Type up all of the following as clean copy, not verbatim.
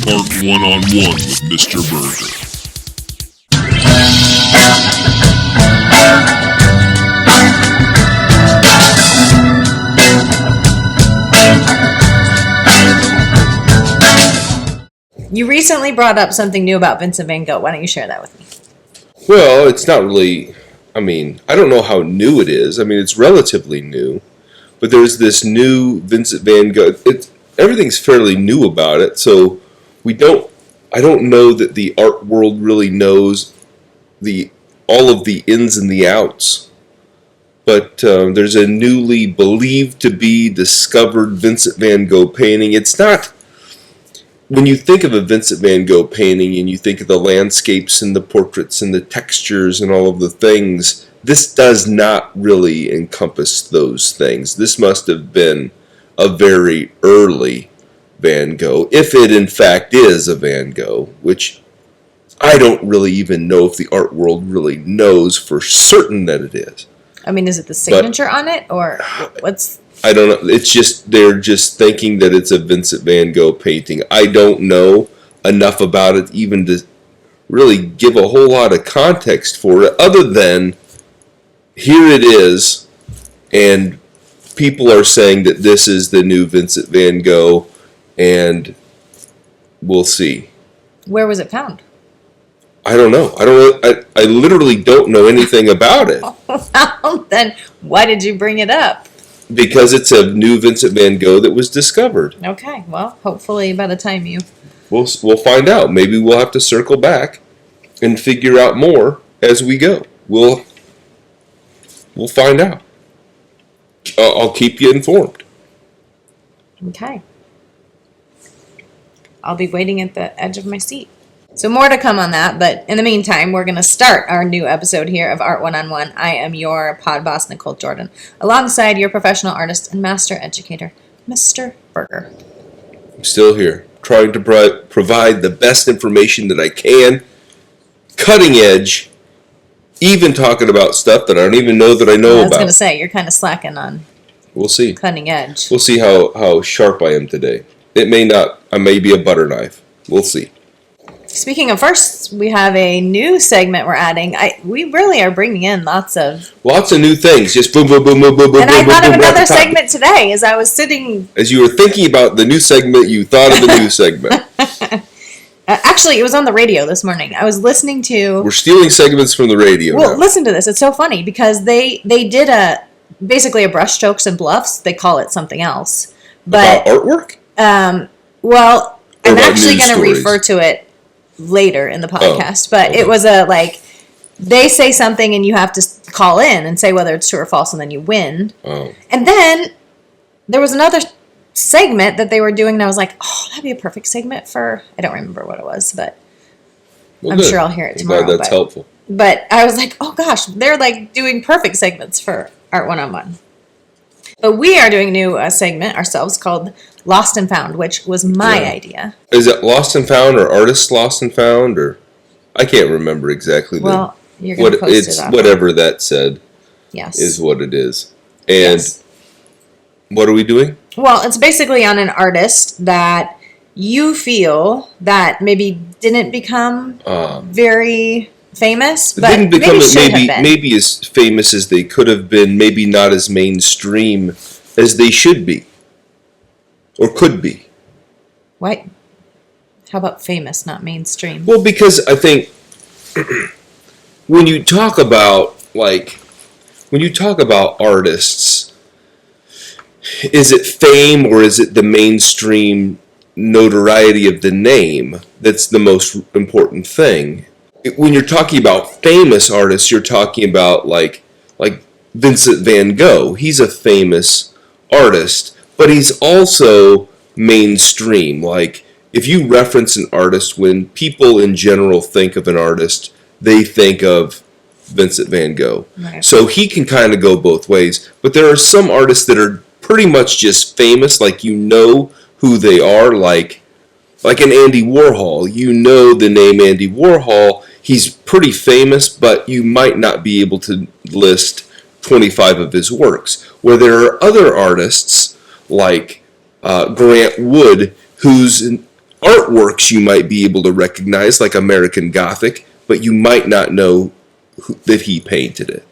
ARTalk one-on-one with Mr. Burgher. You recently brought up something new about Vincent van Gogh. Why don't you share that with me? Well, it's not really, I don't know how new it is. It's relatively new. But there's this new Vincent van Gogh. Everything's fairly new about it, so I don't know that the art world really knows all of the ins and the outs. But there's a newly believed to be discovered Vincent van Gogh painting. It's not, when you think of a Vincent van Gogh painting and you think of the landscapes and the portraits and the textures and all of the things, this does not really encompass those things. This must have been a very early Van Gogh, if it in fact is a Van Gogh, which I don't really even know if the art world really knows for certain that it is. Is it the signature on it, or what's... I don't know. It's just, they're just thinking that it's a Vincent van Gogh painting. I don't know enough about it even to really give a whole lot of context for it, other than here it is, and people are saying that this is the new Vincent van Gogh, and we'll see. Where was it found? I don't know. I literally don't know anything about it. Well, then why did you bring it up? Because it's a new Vincent van Gogh that was discovered. Okay, well, hopefully by the time We'll find out. Maybe we'll have to circle back and figure out more as we go. We'll find out. I'll keep you informed. Okay. I'll be waiting at the edge of my seat. So more to come on that, but in the meantime, we're going to start our new episode here of Art One-on-One. I am your pod boss, Nicole Jordan, alongside your professional artist and master educator, Mr. Burgher. I'm still here, trying to provide the best information that I can, cutting edge, even talking about stuff that I don't even know that I know about. I was going to say, you're kind of slacking on We'll see. Cutting edge. We'll see how sharp I am today. It may not, I may be a butter knife. We'll see. Speaking of firsts, we have a new segment we're adding. We really are bringing in lots of new things. Just boom, boom, boom, boom, boom, boom. And I thought of another segment today as I was sitting. As you were thinking about the new segment, you thought of the new segment. Actually, it was on the radio this morning. I was listening to. We're stealing segments from the radio. Well, listen to this. It's so funny because they did basically a brushstrokes and bluffs. They call it something else. But about artwork? Well, I'm actually going to refer to it later in the podcast, but it was they say something and you have to call in and say whether it's true or false, and then you win. And then there was another segment that they were doing, and I was like, oh, that'd be a perfect segment for, I don't remember what it was, but I'm sure I'll hear it tomorrow. Glad that's helpful. But I was like, oh gosh, they're doing perfect segments for Art One-on-One. But we are doing a new segment ourselves called Lost and Found, which was my idea. Is it Lost and Found or Artists Lost and Found, or I can't remember exactly. Well, you're going to post it on. Whatever that said. Yes. Is what it is. And what are we doing? Well, it's basically on an artist that you feel that maybe didn't become very famous, but didn't become maybe as famous as they could have been, maybe not as mainstream as they should be or could be. What? How about famous, not mainstream? Well, because I think when you talk about artists, is it fame or is it the mainstream notoriety of the name that's the most important thing? When you're talking about famous artists, you're talking about like Vincent van Gogh. He's a famous artist, but he's also mainstream. Like, if you reference an artist, when people in general think of an artist, they think of Vincent van Gogh. Right. So he can kind of go both ways. But there are some artists that are pretty much just famous, like you know who they are, like an Andy Warhol. You know the name Andy Warhol. He's pretty famous, but you might not be able to list 25 of his works. Where there are other artists like Grant Wood, who's artworks you might be able to recognize, like American Gothic, but you might not know that he painted it.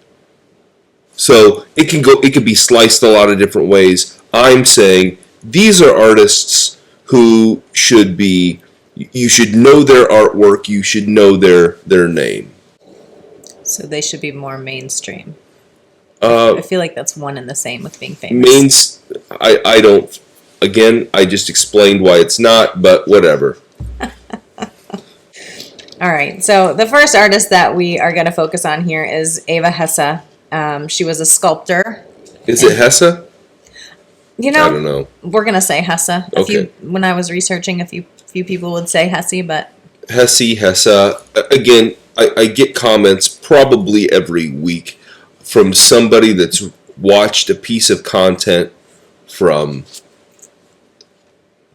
So it could be sliced a lot of different ways. I'm saying these are artists who you should know their artwork, you should know their name. So they should be more mainstream. I feel like that's one and the same with being famous. I don't. Again, I just explained why it's not, but whatever. All right. So the first artist that we are going to focus on here is Eva Hesse. She was a sculptor. Is it Hesse? You know, I don't know. We're going to say Hesse. Okay. When I was researching, a few people would say Hesse, but... Hesse. Again, I get comments probably every week from somebody that's watched a piece of content from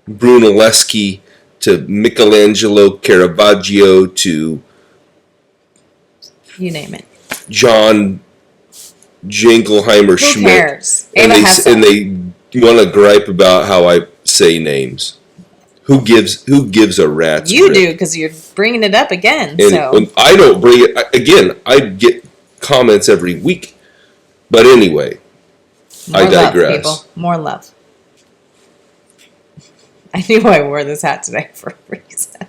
Brunelleschi to Michelangelo Caravaggio to... You name it. John Jingleheimer Schmidt. Who cares? And they want to gripe about how I say names. Who gives a rat's You rip? do, because you're bringing it up again. And so when I don't bring it again, I get comments every week. But anyway, I digress. Love, people. More love. I knew I wore this hat today for a reason.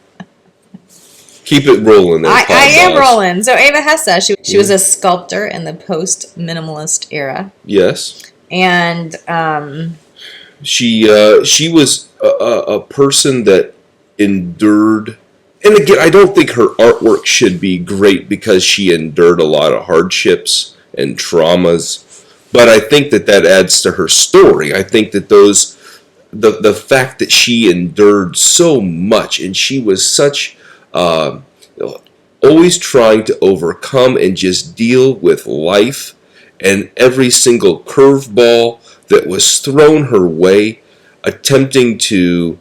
Keep it rolling there. I am rolling. So Eva Hesse, she was a sculptor in the post-minimalist era. Yes. And she was a person that endured. And again, I don't think her artwork should be great because she endured a lot of hardships and traumas. But I think that adds to her story. I think that the fact that she endured so much and she was such always trying to overcome and just deal with life and every single curveball that was thrown her way, attempting to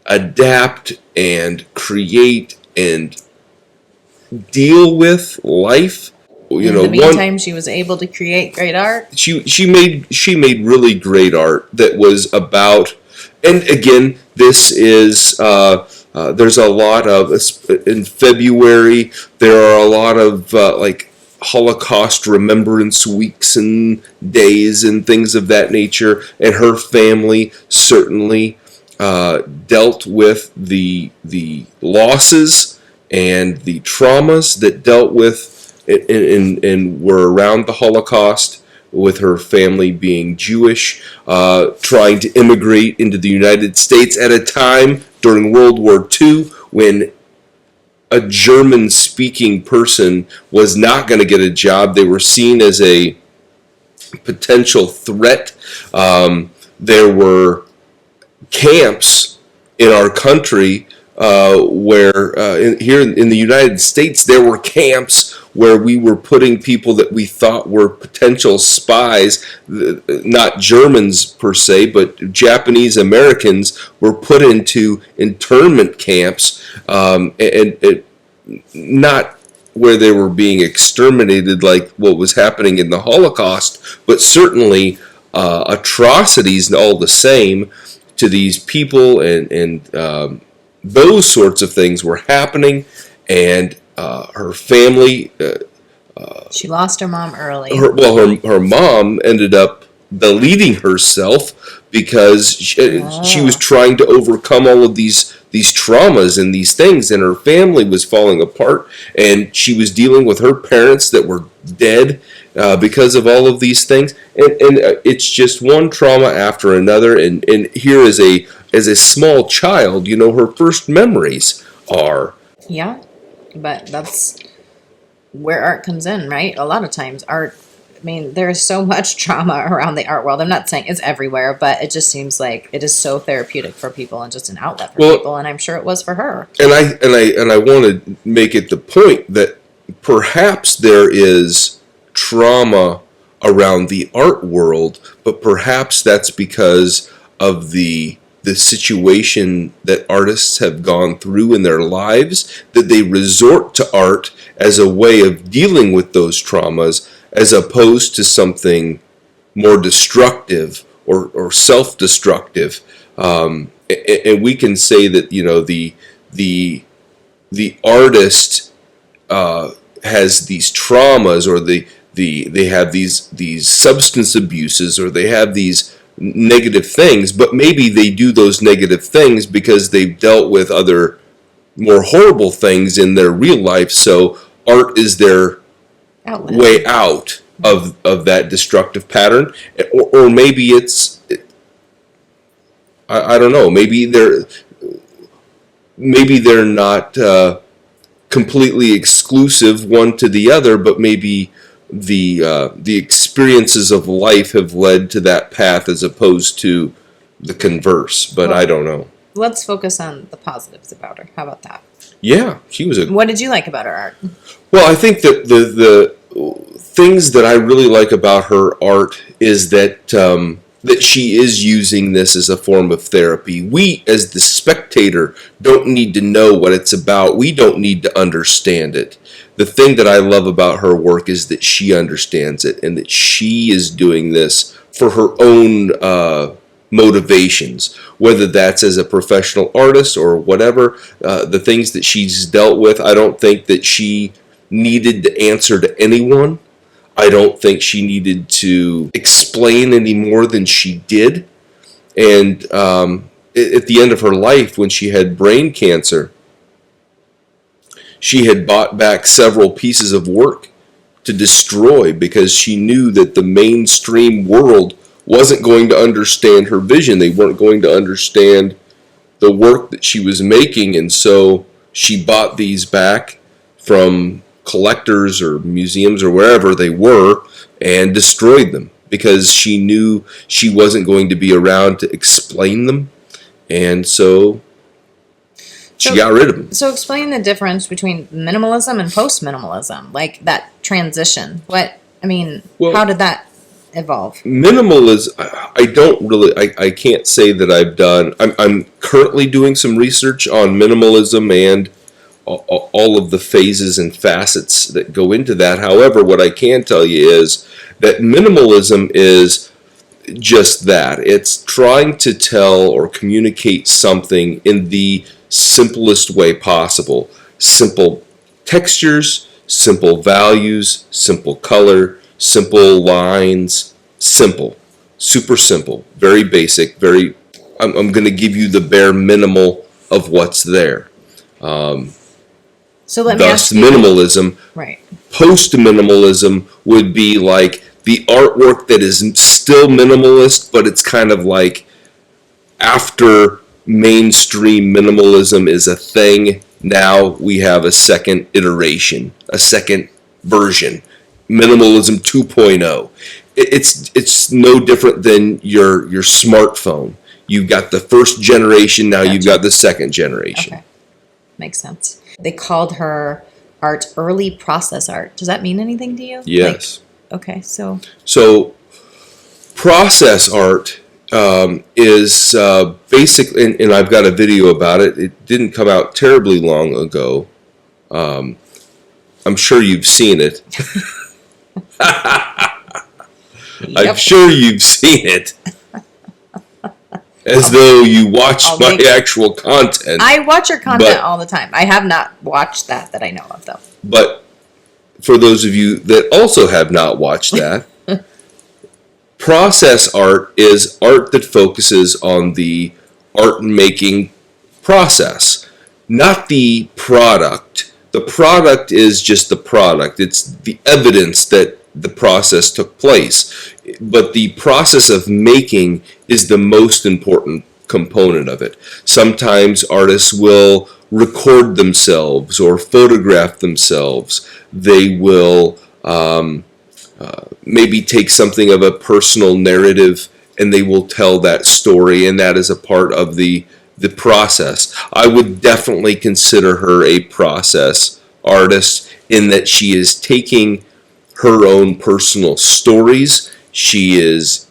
adapt and create and deal with life. In the meantime, she was able to create great art. She made really great art that was about, and again, this is there's a lot of, in February there are a lot of like Holocaust remembrance weeks and days and things of that nature, and her family certainly dealt with the losses and the traumas that dealt with and were around the Holocaust, with her family being Jewish, trying to immigrate into the United States at a time during World War II when a German-speaking person was not going to get a job. They were seen as a potential threat. There were camps in our country where here in the United States, there were camps where we were putting people that we thought were potential spies, not Germans per se, but Japanese Americans, were put into internment camps, and not where they were being exterminated like what was happening in the Holocaust, but certainly atrocities all the same to these people, and those sorts of things were happening, and her family... she lost her mom early. Her mom ended up deleting herself because she was trying to overcome all of these traumas and these things, and her family was falling apart, and she was dealing with her parents that were dead because of all of these things, and it's just one trauma after another, and here as a small child, her first memories are... Yeah, but that's where art comes in, right? A lot of times art, there's so much trauma around the art world. I'm not saying it's everywhere, but it just seems like it is so therapeutic for people and just an outlet for people, and I'm sure it was for her. And I want to make it the point that perhaps there is trauma around the art world, but perhaps that's because of the situation that artists have gone through in their lives, that they resort to art as a way of dealing with those traumas, as opposed to something more destructive or self-destructive. and we can say that, you know, the artist has these traumas, or they have these substance abuses, or they have these negative things, but maybe they do those negative things because they've dealt with other more horrible things in their real life, so art is their way out of that destructive pattern. Or maybe it's, I don't know, maybe they're not completely exclusive one to the other, but maybe the experiences of life have led to that path as opposed to the converse. But I don't know. Let's focus on the positives about her. How about that? Yeah, she was What did you like about her art? Well, I think that the things that I really like about her art is that that she is using this as a form of therapy. We, as the spectator, don't need to know what it's about. We don't need to understand it. The thing that I love about her work is that she understands it, and that she is doing this for her own motivations, whether that's as a professional artist or whatever. The things that she's dealt with, I don't think that she needed to answer to anyone. I don't think she needed to explain any more than she did. And at the end of her life, when she had brain cancer, she had bought back several pieces of work to destroy because she knew that the mainstream world wasn't going to understand her vision. They weren't going to understand the work that she was making, and so she bought these back from collectors or museums or wherever they were and destroyed them because she knew she wasn't going to be around to explain them, and so she got rid of them. So explain the difference between minimalism and post-minimalism, like that transition. How did that evolve? Minimalism, I can't say that I've done, I'm currently doing some research on minimalism and all of the phases and facets that go into that. However, what I can tell you is that minimalism is just that. It's trying to tell or communicate something in the simplest way possible. Simple textures, simple values, simple color, simple lines, simple, super simple, very basic, I'm going to give you the bare minimal of what's there. So let me ask you, minimalism. Right. Post-minimalism would be like the artwork that is still minimalist, but it's kind of like after mainstream minimalism is a thing, now we have a second iteration, a second version. Minimalism 2.0. It's no different than your smartphone. You've got the first generation, now you've got the second generation. Okay. Makes sense. They called her art early process art. Does that mean anything to you? Yes. Okay, so process art is basically, and I've got a video about it. It didn't come out terribly long ago. I'm sure you've seen it. I'm sure you've seen it. As though you watch my actual content. I watch your content all the time. I have not watched that I know of, though. But for those of you that also have not watched that, process art is art that focuses on the art-making process, not the product. The product is just the product. It's the evidence that the process took place. But the process of making is the most important component of it. Sometimes artists will record themselves or photograph themselves. They will maybe take something of a personal narrative and they will tell that story, and that is a part of the process. I would definitely consider her a process artist in that she is taking her own personal stories. She is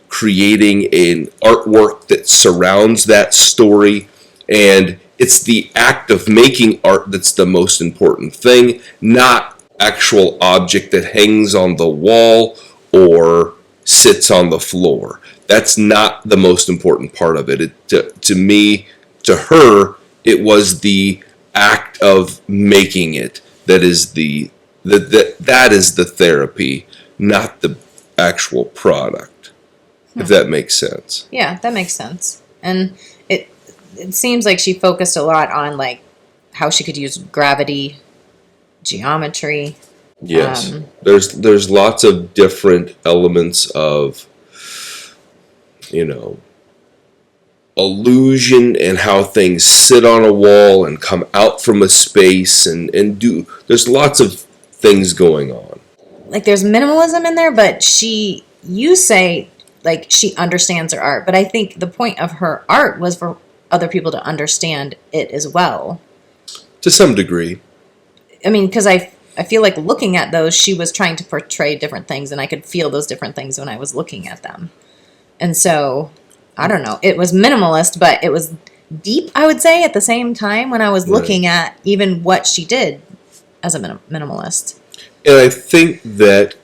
creating an artwork that surrounds that story, and it's the act of making art that's the most important thing, not actual object that hangs on the wall or sits on the floor. that's not the most important part of it. To me, to her, it was the act of making it that is that is the therapy, not the actual product. If that makes sense. Yeah, that makes sense. And it seems like she focused a lot on like how she could use gravity, geometry. Yes, there's lots of different elements of, illusion and how things sit on a wall and come out from a space and do. There's lots of things going on. Like there's minimalism in there, but you say like she understands her art, but I think the point of her art was for other people to understand it as well. To some degree. I mean, because I feel like looking at those, she was trying to portray different things, and I could feel those different things when I was looking at them. And so, I don't know. It was minimalist, but it was deep, I would say, at the same time when I was looking at even what she did as a minimalist. And I think that,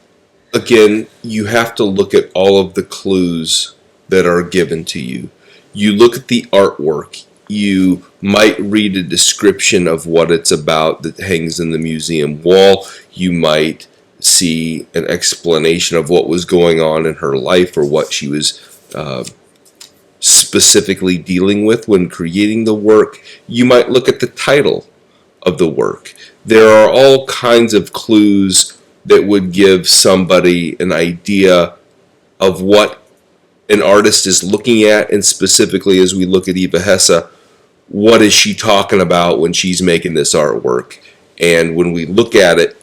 again, you have to look at all of the clues that are given to you. You look at the artwork. You might read a description of what it's about that hangs in the museum wall. You might see an explanation of what was going on in her life or what she was specifically dealing with when creating the work. You might look at the title of the work. There are all kinds of clues that would give somebody an idea of what an artist is looking at, and specifically as we look at Eva Hesse, what is she talking about when she's making this artwork? And when we look at it,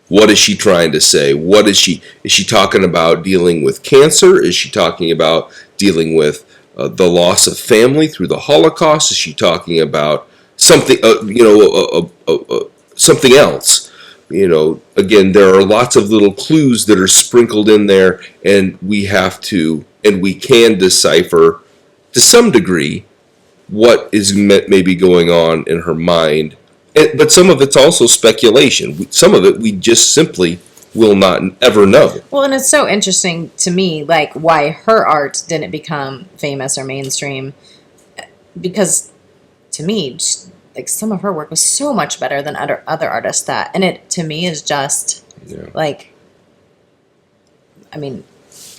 what is she trying to say? Is she talking about dealing with cancer? Is she talking about dealing with the loss of family through the Holocaust? Is she talking about something, something else? Again, there are lots of little clues that are sprinkled in there, and we can decipher to some degree what is maybe going on in her mind. But some of it's also speculation. Some of it we just simply will not ever know. Well, and it's so interesting to me, like, why her art didn't become famous or mainstream. Because, to me, like, some of her work was so much better than other artists and it, to me, is just, like, I mean,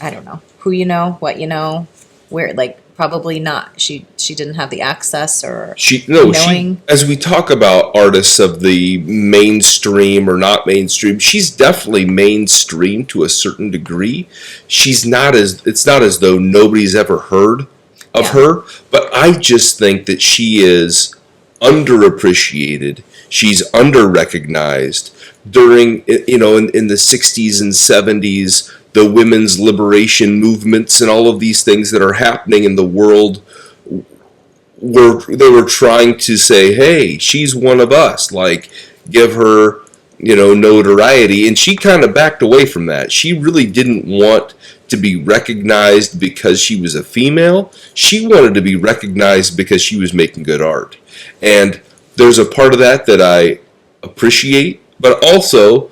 I don't know. Who you know, what you know, where, like, probably not. She didn't have the access or knowing. As we talk about artists of the mainstream or not mainstream, she's definitely mainstream to a certain degree. It's not as though nobody's ever heard of her, but I just think that she is underappreciated. She's under-recognized. During, in the 60s and 70s, the women's liberation movements and all of these things that are happening in the world, they were trying to say, hey, she's one of us, like, give her, notoriety, and she kind of backed away from that. She really didn't want to be recognized because she was a female. She wanted to be recognized because she was making good art. And there's a part of that I appreciate, but also,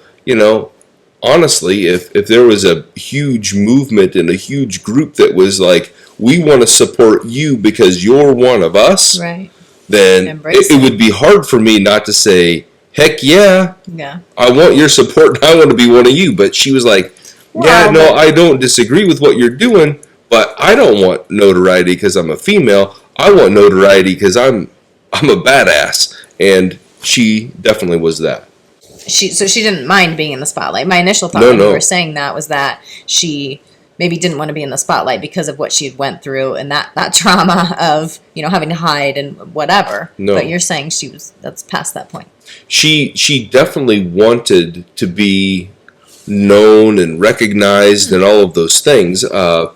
honestly, if there was a huge movement and a huge group that was like, we want to support you because you're one of us, right, then it would be hard for me not to say, heck yeah, I want your support and I want to be one of you. But she was like, I don't disagree with what you're doing, but I don't want notoriety because I'm a female. I want notoriety because I'm a badass. And she definitely was that. So she didn't mind being in the spotlight. My initial thought when you were saying that was that she maybe didn't want to be in the spotlight because of what she went through and that trauma of, having to hide and whatever. No. But you're saying that's past that point. She definitely wanted to be known and recognized and all of those things. There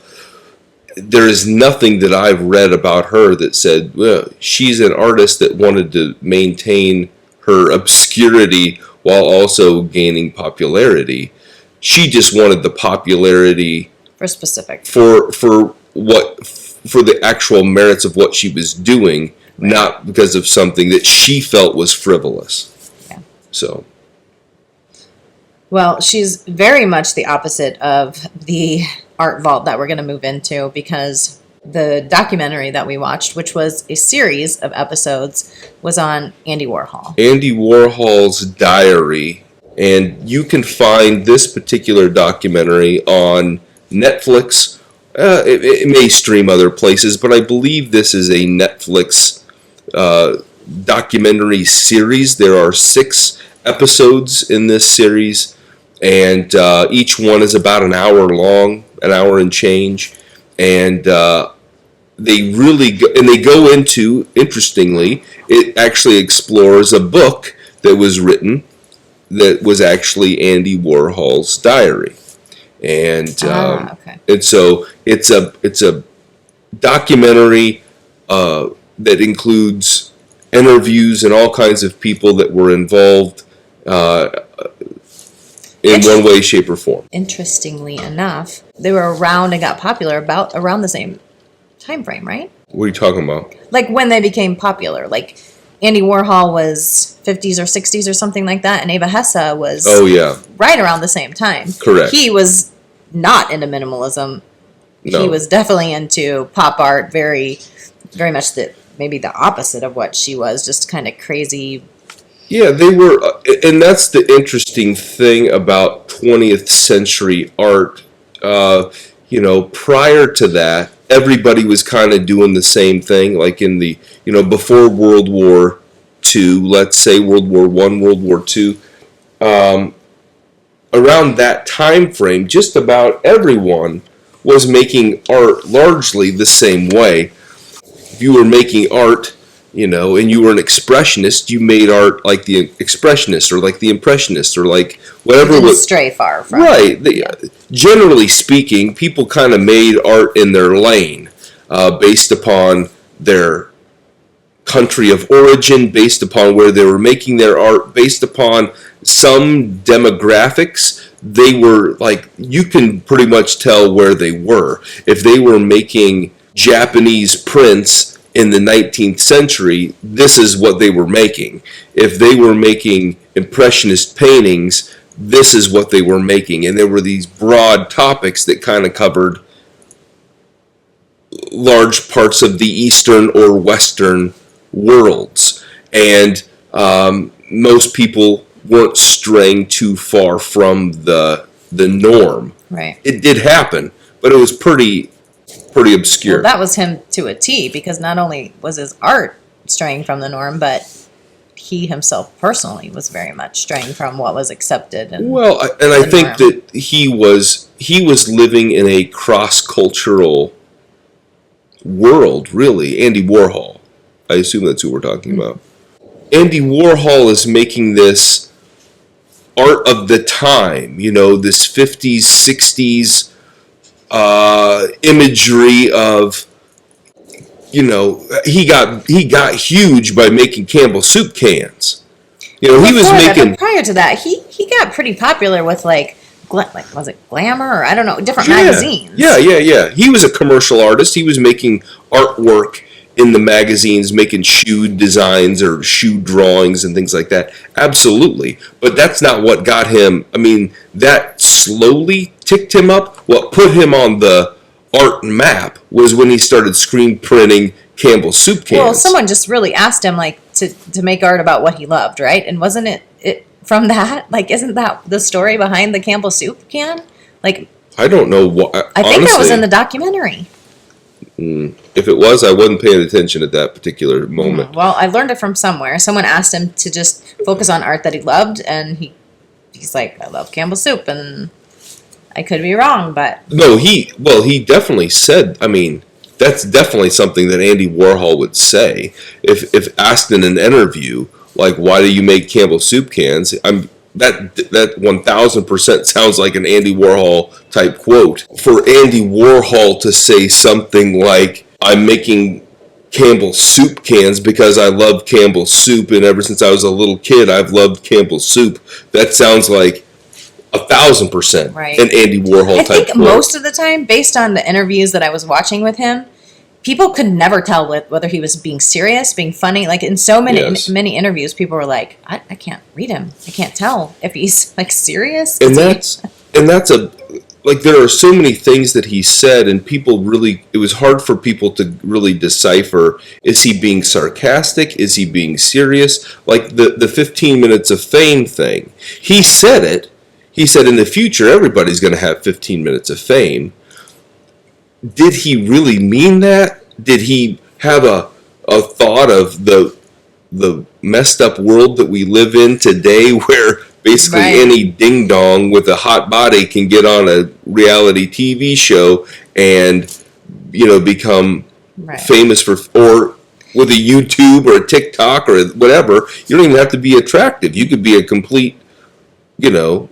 is nothing that I've read about her that said, well, she's an artist that wanted to maintain her obscurity while also gaining popularity. She just wanted the popularity for specific for the actual merits of what she was doing, not because of something that she felt was frivolous. Yeah. So. Well, she's very much the opposite of the art vault that we're going to move into, because the documentary that we watched, which was a series of episodes, was on Andy Warhol. Andy Warhol's Diary. And you can find this particular documentary on Netflix. It may stream other places, but I believe this is a Netflix documentary series. There are 6 episodes in this series, and each one is about an hour long, an hour and change. And they go into, interestingly, it actually explores a book that was written that was actually Andy Warhol's diary. And okay. and so it's a documentary that includes interviews and all kinds of people that were involved in one way, shape, or form. Interestingly enough, they were around and got popular about around the same time frame, right? What are you talking about? Like when they became popular, like Andy Warhol was 50s or 60s or something like that, and Eva Hesse was right around the same time. Correct. He was not into minimalism. No. He was definitely into pop art, very, very much maybe the opposite of what she was, just kind of crazy. Yeah, they were, and that's the interesting thing about 20th century art. Prior to that, everybody was kind of doing the same thing, like in the, before World War II, let's say World War I, World War II. Around that time frame, just about everyone was making art largely the same way. If you were making art, and you were an expressionist, you made art like the expressionist or like the impressionist or like whatever. Didn't stray far from right. Generally speaking, people kind of made art in their lane, based upon their country of origin, based upon where they were making their art, based upon some demographics. They were like, you can pretty much tell where they were. If they were making Japanese prints in the 19th century, this is what they were making. If they were making impressionist paintings, this is what they were making. And there were these broad topics that kind of covered large parts of the Eastern or Western worlds. And most people weren't straying too far from the norm. Right. It did happen, but it was pretty obscure. Well, that was him to a T, because not only was his art straying from the norm, but he himself personally was very much straying from what was accepted. And I think that he was living in a cross-cultural world, really. Andy Warhol. I assume that's who we're talking about. Andy Warhol is making this art of the time, this 50s, 60s imagery of, he got huge by making Campbell soup cans. He was making. But prior to that, he got pretty popular with was it Glamour or I don't know, different magazines. Yeah. He was a commercial artist. He was making artwork in the magazines, making shoe designs or shoe drawings and things like that. Absolutely. But that's not what got him. I mean, that slowly ticked him up. What put him on the art map was when he started screen printing Campbell soup cans. Well, someone just really asked him to make art about what he loved, right? And wasn't it from that? Isn't that the story behind the Campbell soup can? I don't know what. I think that was in the documentary. If it was, I wasn't paying attention at that particular moment. Well, I learned it from somewhere. Someone asked him to just focus on art that he loved, and he's like, I love Campbell soup, and I could be wrong, but... No, he definitely said, I mean, that's definitely something that Andy Warhol would say. If asked in an interview, why do you make Campbell soup cans? That 1000% sounds like an Andy Warhol type quote. For Andy Warhol to say something like, I'm making Campbell soup cans because I love Campbell soup, and ever since I was a little kid I've loved Campbell soup, that sounds like 1000% right. An Andy Warhol type quote. I think most of the time, based on the interviews that I was watching with him, people could never tell whether he was being serious, being funny. In so many interviews, people were like, I can't read him. I can't tell if he's serious. And that's like there are so many things that he said, and it was hard for people to really decipher, is he being sarcastic, is he being serious? Like the 15 minutes of fame thing, he said in the future everybody's going to have 15 minutes of fame. Did he really mean that? Did he have a thought of the messed up world that we live in today, where basically any ding dong with a hot body can get on a reality TV show and, you know, become famous or with a YouTube or a TikTok or whatever? You don't even have to be attractive. You could be a complete, you know,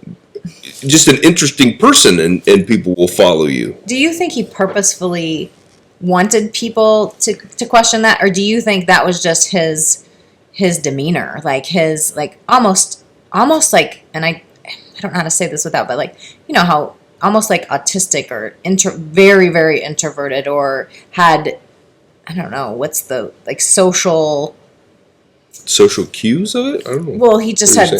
just an interesting person, and people will follow you. Do you think he purposefully wanted people to question that, or do you think that was just his demeanor, like his, like almost like, and I don't know how to say this without, but like, you know how almost like autistic or very, very introverted, or had, I don't know, what's the, like social cues of it? I don't know. Well, he just had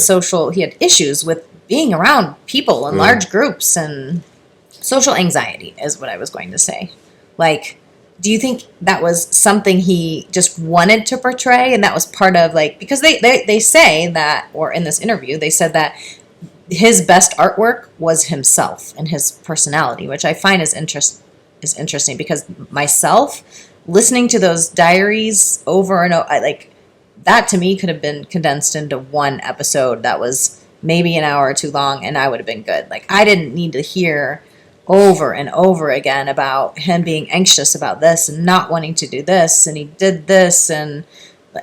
he had issues with being around people in large groups, and social anxiety is what I was going to say. Like, do you think that was something he just wanted to portray, and that was part of, like, because they say that, or in this interview, they said that his best artwork was himself and his personality, which I find is interesting, because myself, listening to those diaries over and over, like, that to me could have been condensed into one episode that was maybe an hour or two long, and I would have been good. Like, I didn't need to hear over and over again about him being anxious about this and not wanting to do this, and he did this, and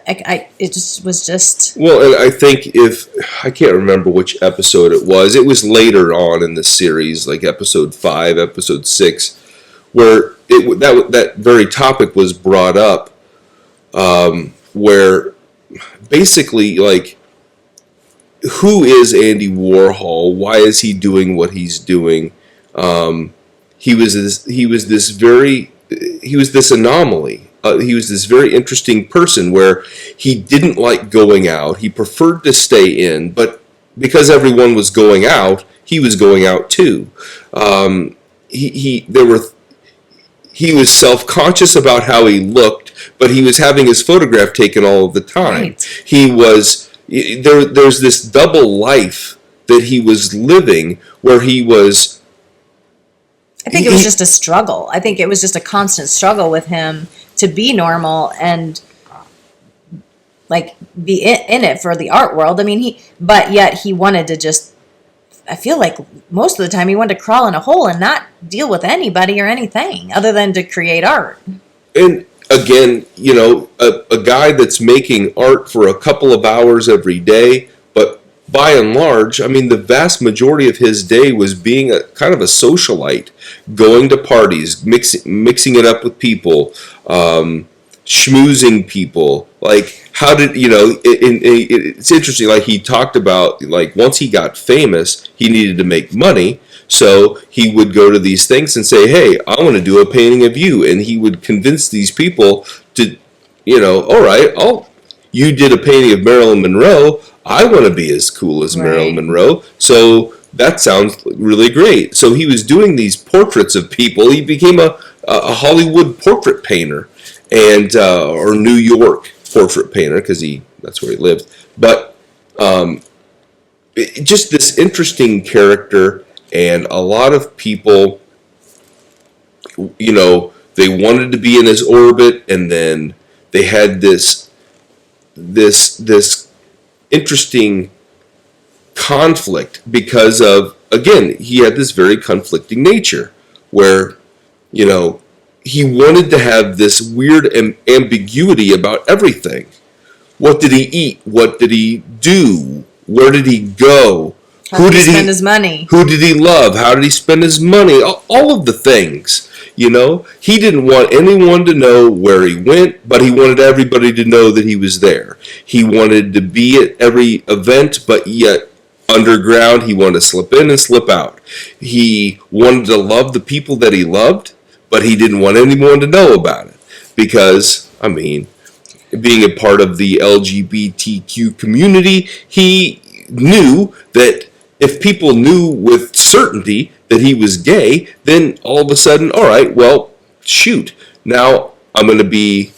it just was just... Well, and I think I can't remember which episode it was later on in the series, like episode 5, episode 6, where that very topic was brought up, where basically, like, who is Andy Warhol? Why is he doing what he's doing? He was this anomaly. He was this very interesting person where he didn't like going out. He preferred to stay in, but because everyone was going out, he was going out too. He was self-conscious about how he looked, but he was having his photograph taken all of the time. Right. He was... There's this double life that he was living, where he was... I think it was just a struggle. I think it was just a constant struggle with him to be normal and, like, be in it for the art world. I mean, but yet he wanted to just... I feel like most of the time he wanted to crawl in a hole and not deal with anybody or anything other than to create art. And... again, you know, a guy that's making art for a couple of hours every day, but by and large, I mean, the vast majority of his day was being a kind of a socialite, going to parties, mixing it up with people, schmoozing people. Like, how did, you know, it's interesting, like he talked about, like, once he got famous, he needed to make money. So he would go to these things and say, hey, I want to do a painting of you. And he would convince these people to, you know, all right, you did a painting of Marilyn Monroe. I want to be as cool as Marilyn Monroe. So that sounds really great. So he was doing these portraits of people. He became a Hollywood portrait painter, and or New York portrait painter, because that's where he lived. But just this interesting character. And a lot of people, you know, they wanted to be in his orbit, and then they had this interesting conflict because of, again, he had this very conflicting nature where, you know, he wanted to have this weird ambiguity about everything. What did he eat? What did he do? Where did he go? How did he spend his money? Who did he love? How did he spend his money? All of the things, you know. He didn't want anyone to know where he went, but he wanted everybody to know that he was there. He wanted to be at every event, but yet underground, he wanted to slip in and slip out. He wanted to love the people that he loved, but he didn't want anyone to know about it. Because, I mean, being a part of the LGBTQ community, he knew that if people knew with certainty that he was gay, then all of a sudden, all right, well, shoot, now I'm going to be,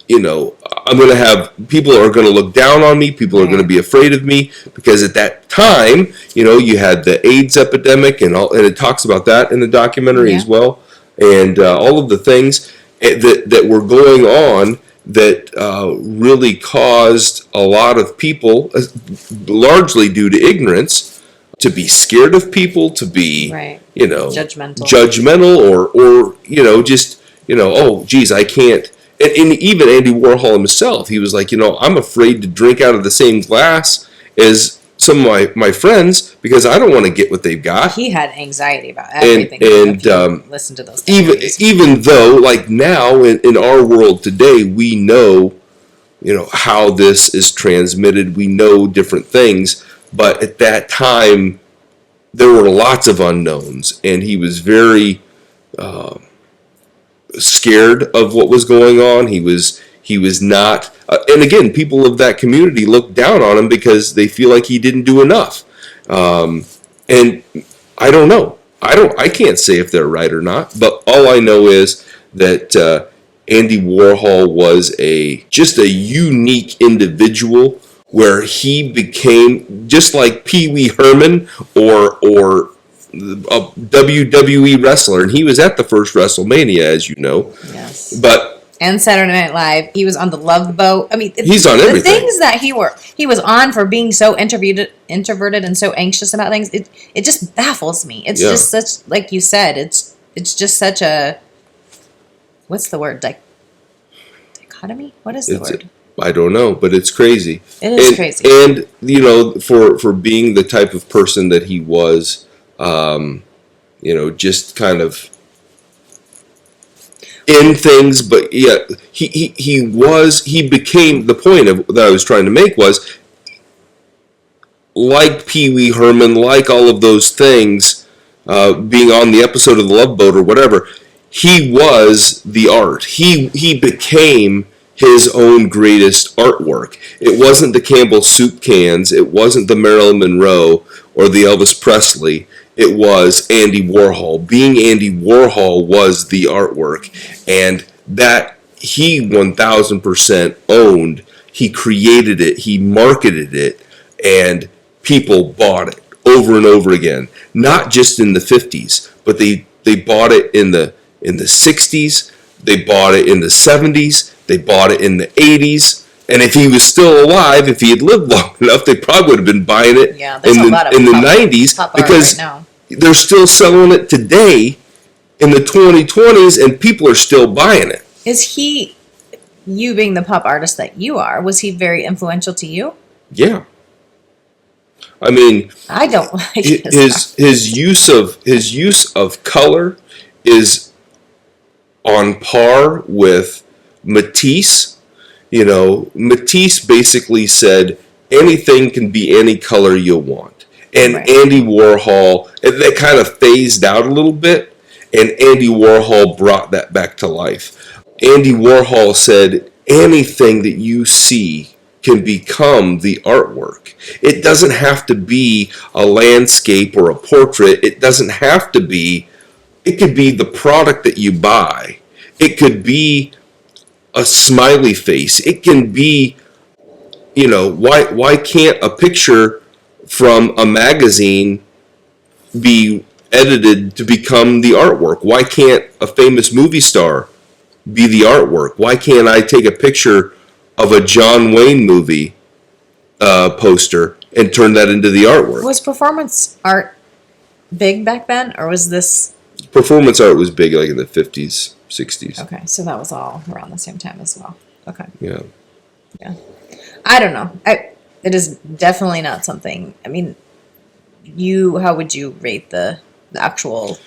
I'm going to have, people are going to look down on me, people are going to be afraid of me, because at that time, you had the AIDS epidemic, and it talks about that in the documentary as well, and all of the things that were going on that really caused a lot of people, largely due to ignorance, to be scared of people, to be, judgmental, or just, oh, geez, I can't. And even Andy Warhol himself, he was like, I'm afraid to drink out of the same glass as some of my friends because I don't want to get what they've got. He had anxiety about everything. And listen to those even though, like now in our world today, we know, how this is transmitted. We know different things. But at that time, there were lots of unknowns, and he was very scared of what was going on. He was not, and again, people of that community look down on him because they feel like he didn't do enough. And I don't know. I can't say if they're right or not. But all I know is that Andy Warhol was just a unique individual, where he became just like Pee Wee Herman or a WWE wrestler, and he was at the first WrestleMania, as you know. Yes. And Saturday Night Live. He was on the Love Boat. I mean, he's on everything. The things that he was on for being so introverted and so anxious about things. It just baffles me. It's just such, like you said, it's just such a, what's the word? Dichotomy? What is the word? I don't know, but it's crazy. It is crazy. And, for being the type of person that he was, just kind of in things, but yeah, he became, the point that I was trying to make was, like Pee Wee Herman, like all of those things, being on the episode of The Love Boat or whatever, he was the art. He became his own greatest artwork. It wasn't the Campbell soup cans, it wasn't the Marilyn Monroe or the Elvis Presley, it was Andy Warhol. Being Andy Warhol was the artwork, and that he 1000% owned. He created it, he marketed it, and people bought it over and over again. Not just in the 50s, but they bought it in the 60s, they bought it in the 70s, they bought it in the 80s, and if he was still alive, if he had lived long enough, they probably would have been buying it in the 90s, because they're still selling it today in the 2020s, and people are still buying it. Is he, you being the pop artist that you are, was he very influential to you? Yeah. I mean, I don't like his use of color is on par with Matisse. Matisse basically said anything can be any color you want. And Andy Warhol, that kind of phased out a little bit, and Andy Warhol brought that back to life. Andy Warhol said anything that you see can become the artwork. It doesn't have to be a landscape or a portrait. It doesn't have to be. It could be the product that you buy. It could be a smiley face. It can be, why can't a picture from a magazine be edited to become the artwork? Why can't a famous movie star be the artwork? Why can't I take a picture of a John Wayne movie poster and turn that into the artwork? Was performance art big back then, or was this... Performance art was big like in the 50s, 60s. Okay, so that was all around the same time as well. Okay. Yeah. I don't know. It is definitely not something... I mean, how would you rate the actual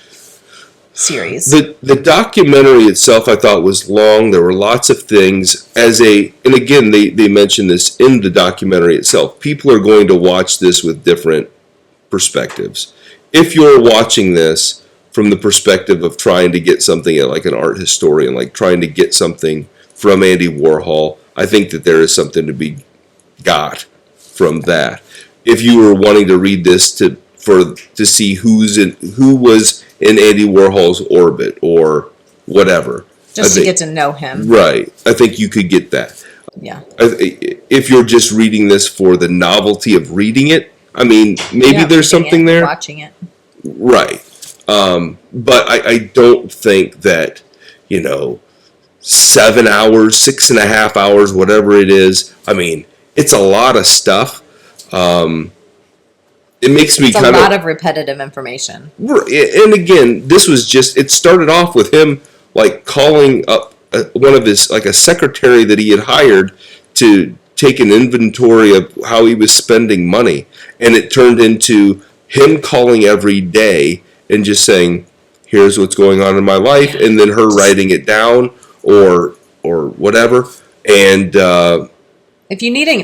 series? The documentary itself, I thought, was long. There were lots of things. And again, they mention this in the documentary itself. People are going to watch this with different perspectives. If you're watching this from the perspective of trying to get something, like an art historian, like trying to get something from Andy Warhol, I think that there is something to be got from that. If you were wanting to read this to see who was in Andy Warhol's orbit or whatever. Just to get to know him. Right. I think you could get that. Yeah. If you're just reading this for the novelty of reading it, I mean, maybe there's something there. Watching it. Right. But I don't think that, 7 hours, 6.5 hours, whatever it is. I mean, it's a lot of stuff. It makes me it's a lot of repetitive information. And again, it started off with him like calling up one of his, like a secretary that he had hired to take an inventory of how he was spending money. And it turned into him calling every day and just saying, here's what's going on in my life. And then her writing it down or whatever. And, if you need an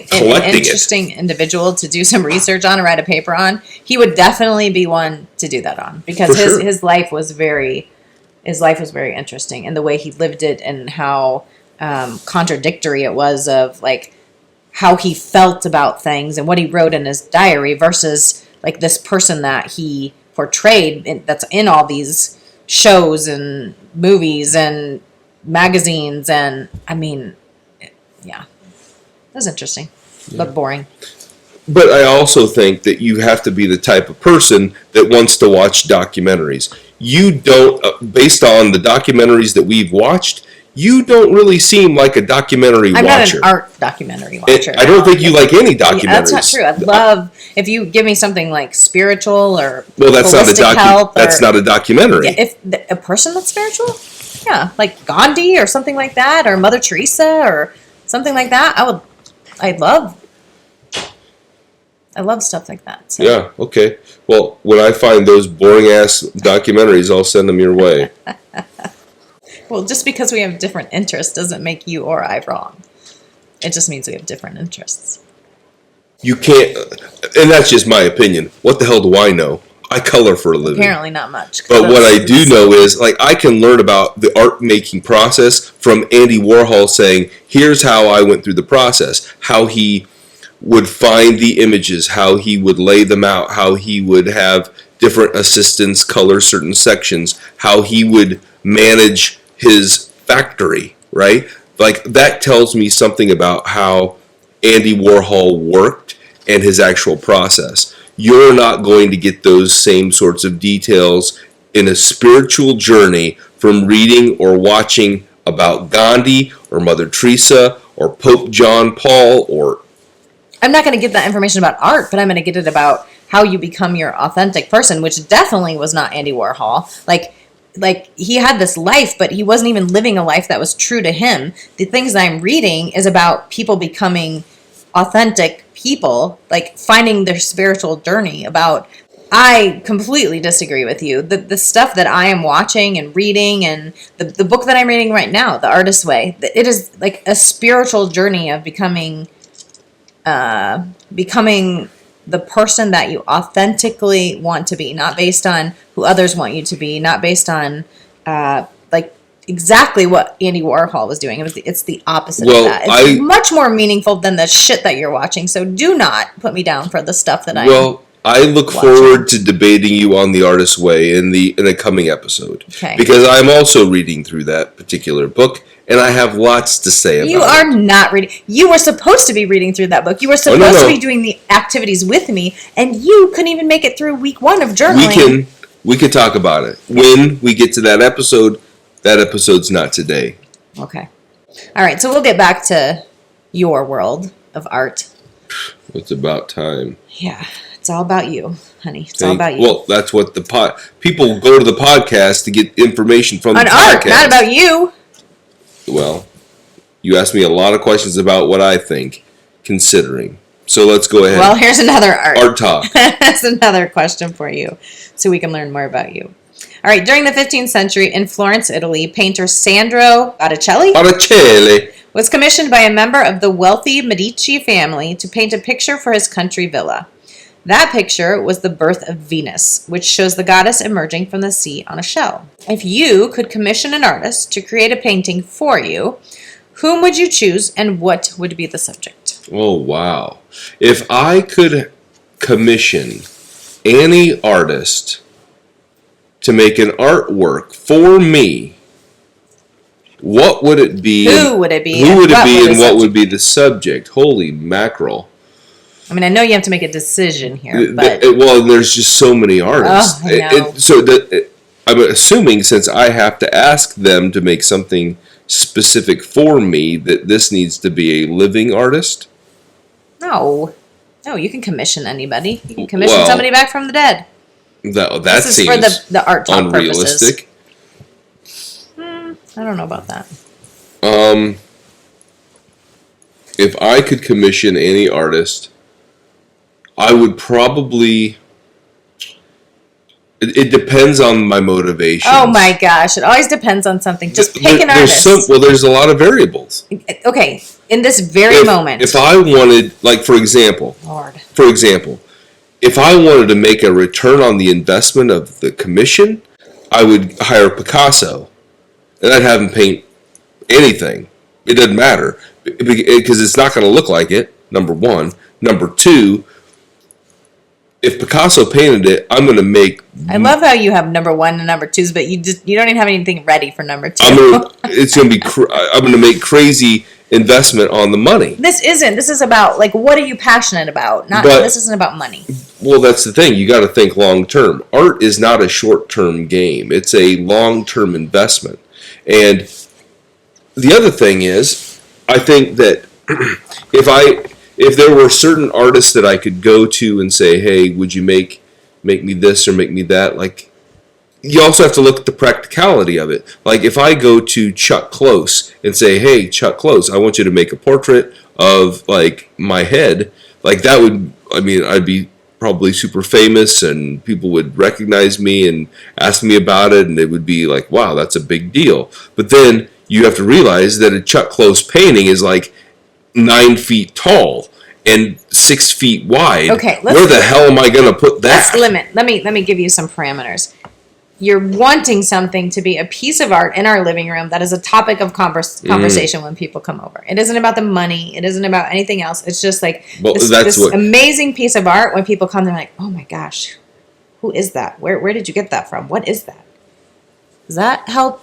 interesting individual to do some research on and write a paper on, he would definitely be one to do that on, because his life was very interesting, and the way he lived it and how contradictory it was of like how he felt about things and what he wrote in his diary versus like this person that he portrayed that's in all these shows and movies and magazines, and I mean, yeah. That was interesting, but boring. But I also think that you have to be the type of person that wants to watch documentaries. You don't, based on the documentaries that we've watched, you don't really seem like a documentary watcher. I'm not an art documentary watcher. I don't think you like any documentaries. That's not true. I'd love if you give me something like spiritual or that's holistic not a documentary. Yeah, if a person that's spiritual, yeah, like Gandhi or something like that, or Mother Teresa or something like that, I love stuff like that. So. Yeah, okay. Well, when I find those boring-ass documentaries, I'll send them your way. Well, just because we have different interests doesn't make you or I wrong. It just means we have different interests. You can't, and that's just my opinion. What the hell do I know? I color for a living. Apparently not much. But what I do know is, like, I can learn about the art-making process from Andy Warhol saying, here's how I went through the process, how he would find the images, how he would lay them out, how he would have different assistants color certain sections, how he would manage his factory, right? Like, that tells me something about how Andy Warhol worked and his actual process. You're not going to get those same sorts of details in a spiritual journey from reading or watching about Gandhi or Mother Teresa or Pope John Paul or... I'm not going to get that information about art, but I'm going to get it about how you become your authentic person, which definitely was not Andy Warhol. Like he had this life, but he wasn't even living a life that was true to him. The things that I'm reading is about people becoming authentic people, like finding their spiritual journey. I completely disagree with you. The stuff that I am watching and reading, and the book that I'm reading right now, The Artist's Way, it is like a spiritual journey of becoming the person that you authentically want to be, not based on who others want you to be, not based on like exactly what Andy Warhol was doing. It's the opposite of that. It's much more meaningful than the shit that you're watching. So do not put me down for the stuff that I look forward to debating you on The Artist's Way in a coming episode. Okay. Because I'm also reading through that particular book, and I have lots to say about it. You are not reading. You were supposed to be reading through that book. You were supposed to be doing the activities with me, and you couldn't even make it through week 1 of journaling. We can talk about it. When we get to that episode's not today. Okay. All right, so we'll get back to your world of art. It's about time. Yeah, it's all about you, honey. It's all about you. Well, that's what people go to the podcast to get information from the podcast. On art, not about you. Well, you asked me a lot of questions about what I think, considering. So let's go ahead. Well, here's another art talk. That's another question for you, so we can learn more about you. All right, during the 15th century in Florence, Italy, painter Sandro Botticelli was commissioned by a member of the wealthy Medici family to paint a picture for his country villa. That picture was the birth of Venus, which shows the goddess emerging from the sea on a shell. If you could commission an artist to create a painting for you, whom would you choose and what would be the subject? Oh, wow. If I could commission any artist to make an artwork for me, what would it be? Who would it be? Who would it be, and what would be the subject? Holy mackerel! I mean, I know you have to make a decision here, but well, there's just so many artists. Oh, I know. I'm assuming, since I have to ask them to make something specific for me, that this needs to be a living artist. No, you can commission anybody. You can commission somebody back from the dead. That this is seems for the ARTalk unrealistic. Purposes. I don't know about that. If I could commission any artist, I would probably. It depends on my motivation. Oh my gosh! It always depends on something. Just pick an artist. There's a lot of variables. Okay, in this very moment. If I wanted, like, for example, if I wanted to make a return on the investment of the commission, I would hire Picasso, and I'd have him paint anything. It doesn't matter, because it's not going to look like it, number one. Number two, if Picasso painted it, I'm going to make... I love how you have number one and number twos, but you don't even have anything ready for number two. I'm going to make crazy investment on the money. This is about, like, what are you passionate about? This isn't about money. Well, that's the thing. You got to think long term. Art is not a short term game. It's a long term investment. And the other thing is, I think that if there were certain artists that I could go to and say, hey, would you make me this or make me that? Like, you also have to look at the practicality of it. Like, if I go to Chuck Close and say, hey, Chuck Close, I want you to make a portrait of, like, my head, like, that would, I mean, I'd be probably super famous and people would recognize me and ask me about it, and it would be like, wow, that's a big deal. But then you have to realize that a Chuck Close painting is like 9 feet tall and 6 feet wide. Okay, where the hell am I going to put that? Let's limit. Let me give you some parameters. You're wanting something to be a piece of art in our living room that is a topic of conversation when people come over. It isn't about the money. It isn't about anything else. It's just like this amazing piece of art. When people come, they're like, oh my gosh, who is that? Where did you get that from? What is that? Does that help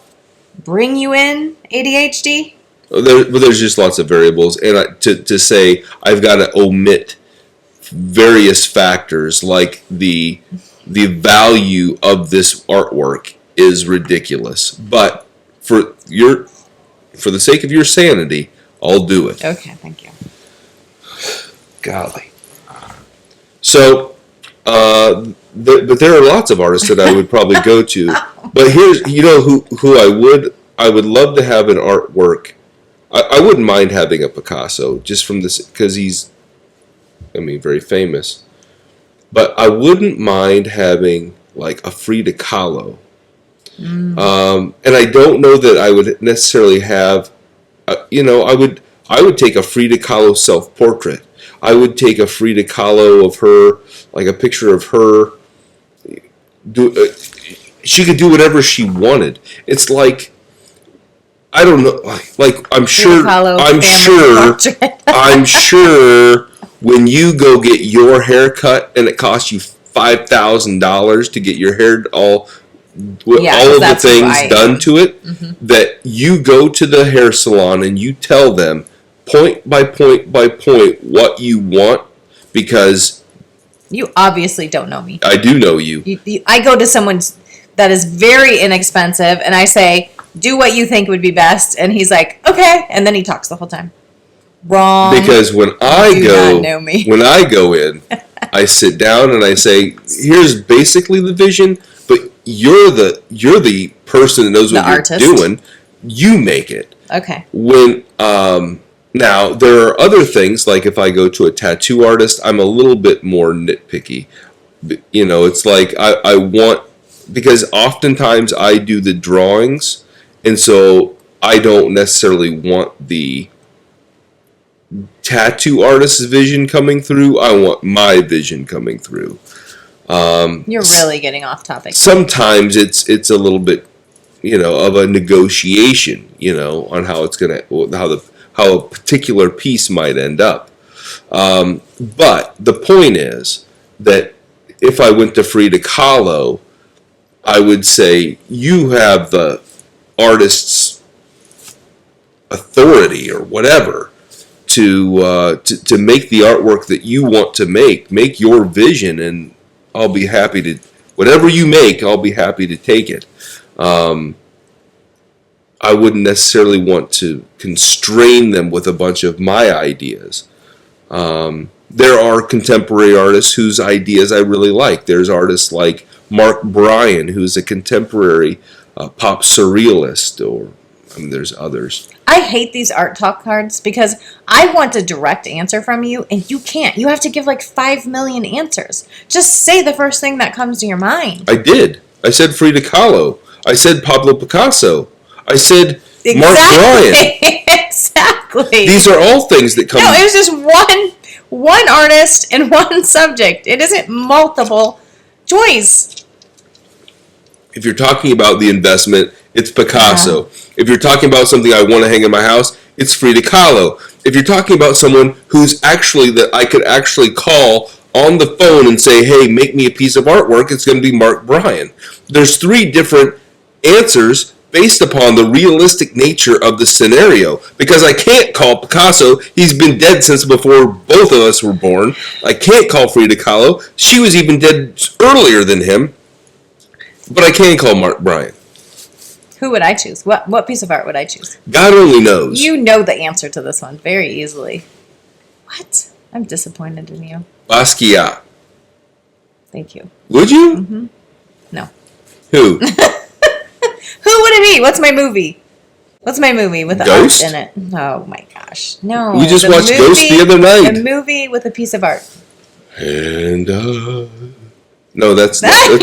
bring you in, ADHD? There's just lots of variables. And to say I've got to omit various factors like the value of this artwork is ridiculous. But for the sake of your sanity, I'll do it. Okay, thank you. Golly. So, but there are lots of artists that I would probably go to. But here's, who I would love to have an artwork. I wouldn't mind having a Picasso just from this, because he's, very famous. But I wouldn't mind having, like, a Frida Kahlo. And I don't know that I would necessarily have, I would take a Frida Kahlo self-portrait. I would take a Frida Kahlo of her, like a picture of her. She could do whatever she wanted. It's like, I don't know, like I'm sure when you go get your hair cut and it costs you $5,000 to get your hair all of the things done to it, that you go to the hair salon and you tell them point by point by point what you want, because you obviously don't know me. I do know you. I go to someone that is very inexpensive and I say, do what you think would be best, and he's like, okay, and then he talks the whole time. Wrong. Because when I go in, I sit down and I say, here's basically the vision, but you're the person that knows what you're doing. You make it. Okay. When now there are other things, like if I go to a tattoo artist, I'm a little bit more nitpicky. It's like I want, because oftentimes I do the drawings, and so I don't necessarily want the tattoo artist's vision coming through. I want my vision coming through. You're really getting off topic. Sometimes it's a little bit, of a negotiation, on how it's how a particular piece might end up. But the point is that if I went to Frida Kahlo, I would say you have the artist's authority or whatever to make the artwork that you want to make your vision, and I'll be happy to, whatever you make, I'll be happy to take it. I wouldn't necessarily want to constrain them with a bunch of my ideas. There are contemporary artists whose ideas I really like. There's artists like Mark Bryan, who's a contemporary pop surrealist, or there's others. I hate these ARTalk cards because I want a direct answer from you, and you can't. You have to give like 5 million answers. Just say the first thing that comes to your mind. I did. I said Frida Kahlo. I said Pablo Picasso. I said Mark Bryan. Exactly. These are all things that come... No, it was just one artist and one subject. It isn't multiple choice. If you're talking about the investment, it's Picasso. Yeah. If you're talking about something I want to hang in my house, it's Frida Kahlo. If you're talking about someone who's actually, that I could actually call on the phone and say, hey, make me a piece of artwork, it's going to be Mark Bryan. There's 3 different answers based upon the realistic nature of the scenario. Because I can't call Picasso. He's been dead since before both of us were born. I can't call Frida Kahlo. She was even dead earlier than him. But I can call Mark Bryan. Who would I choose? What piece of art would I choose? God only knows. You know the answer to this one very easily. What? I'm disappointed in you. Basquiat. Thank you. Would you? Mm-hmm. No. Who? Who would it be? What's my movie? What's my movie with the art in it? Oh my gosh. No. We just watched Ghost the other night. A movie with a piece of art. And no, that's not.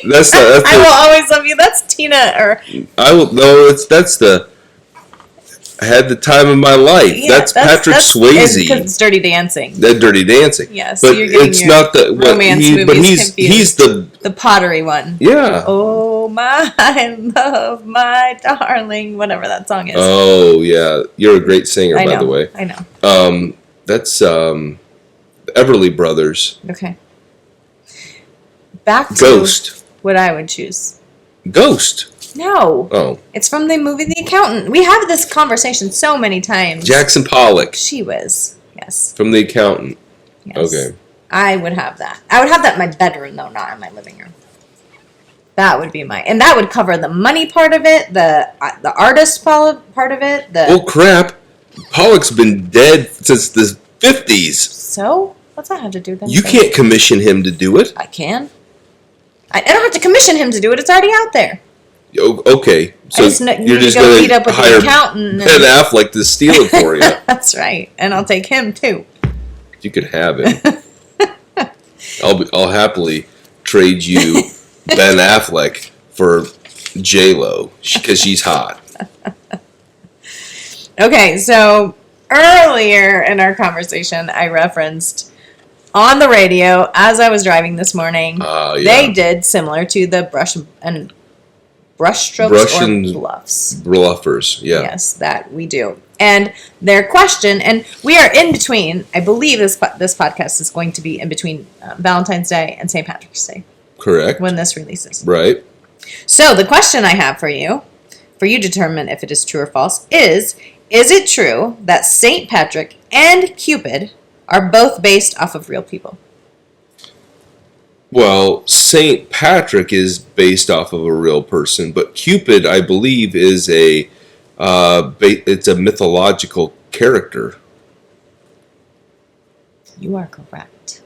That's I will always love you. That's Tina or I will no. That's the. I had the time of my life. Yeah, that's Patrick Swayze. Because it's Dirty Dancing. That Dirty Dancing. Yes, but so you're getting it's your not the romance movies but confused. he's the pottery one. Yeah. Oh my love, my darling, whatever that song is. Oh yeah, you're a great singer, by the way. I know. That's Everly Brothers. Okay. Back to Ghost. What I would choose. Ghost. No. Oh. It's from the movie The Accountant. We have this conversation so many times. Jackson Pollock. She was. Yes. From The Accountant. Yes. Okay. I would have that. I would have that in my bedroom, though, not in my living room. That would be and that would cover the money part of it, the artist part of it. Oh, crap. Pollock's been dead since the 50s. So? What's that have to do with anything? You can't commission him to do it. I can. I don't have to commission him to do it. It's already out there. Okay, so you're just going to meet up with hire the accountant Ben Affleck to steal it for you. That's right, and I'll take him too. You could have him. I'll happily trade you Ben Affleck for J-Lo because she's hot. Okay, so earlier in our conversation, I referenced on the radio as I was driving this morning. Yeah. They did similar to the brushstrokes or bluffs. Bluffers, yeah. Yes, that we do. And their question, and we are in between, I believe this podcast is going to be in between Valentine's Day and St. Patrick's Day. Correct. When this releases. Right. So the question I have for you to determine if it is true or false, is it true that St. Patrick and Cupid are both based off of real people? Well, St. Patrick is based off of a real person, but Cupid, I believe, is it's a mythological character. You are correct.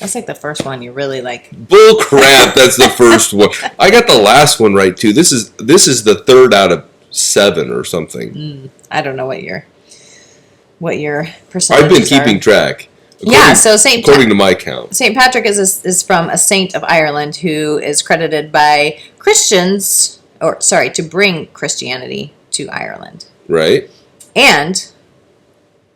That's like the first one you really like. Bull crap! That's the first one. I got the last one right too. This is the 3rd out of 7 or something. I don't know what your percentages I've been keeping track. So according to my count, St. Patrick is from a saint of Ireland who is credited by Christians, to bring Christianity to Ireland. Right. And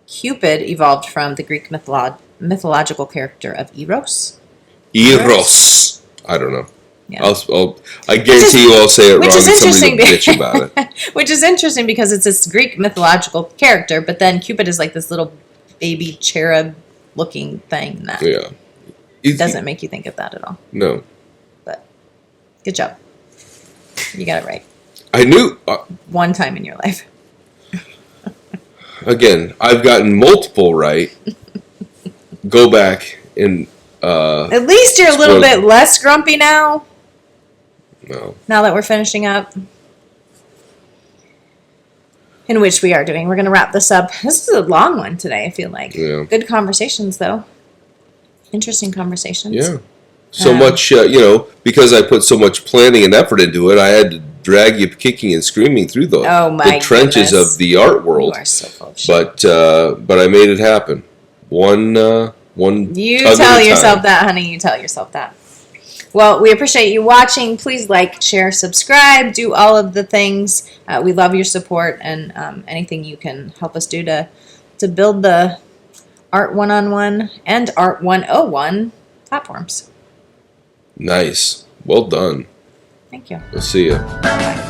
Cupid evolved from the Greek mythological character of Eros. Eros. I don't know. Yeah. I guarantee I'll say it wrong and somebody will bitch about it. Which is interesting because it's this Greek mythological character, but then Cupid is like this little baby cherub looking thing. Yeah. It doesn't make you think of that at all. No. But good job. You got it right. I knew. One time in your life. Again, I've gotten multiple right. Go back and... At least you're a little bit less grumpy now. No. Now that we're finishing up. In which we are doing. We're going to wrap this up. This is a long one today, I feel like. Yeah. Good conversations, though. Interesting conversations. Yeah. So much, because I put so much planning and effort into it, I had to drag you kicking and screaming through the trenches of the art world. You are so full of shit. But I made it happen. One You tell yourself that, honey. You tell yourself that. Well, we appreciate you watching. Please like, share, subscribe, do all of the things. We love your support and anything you can help us do to build the Art 101 and Art 101 platforms. Nice. Well done. Thank you. We'll see you. Bye.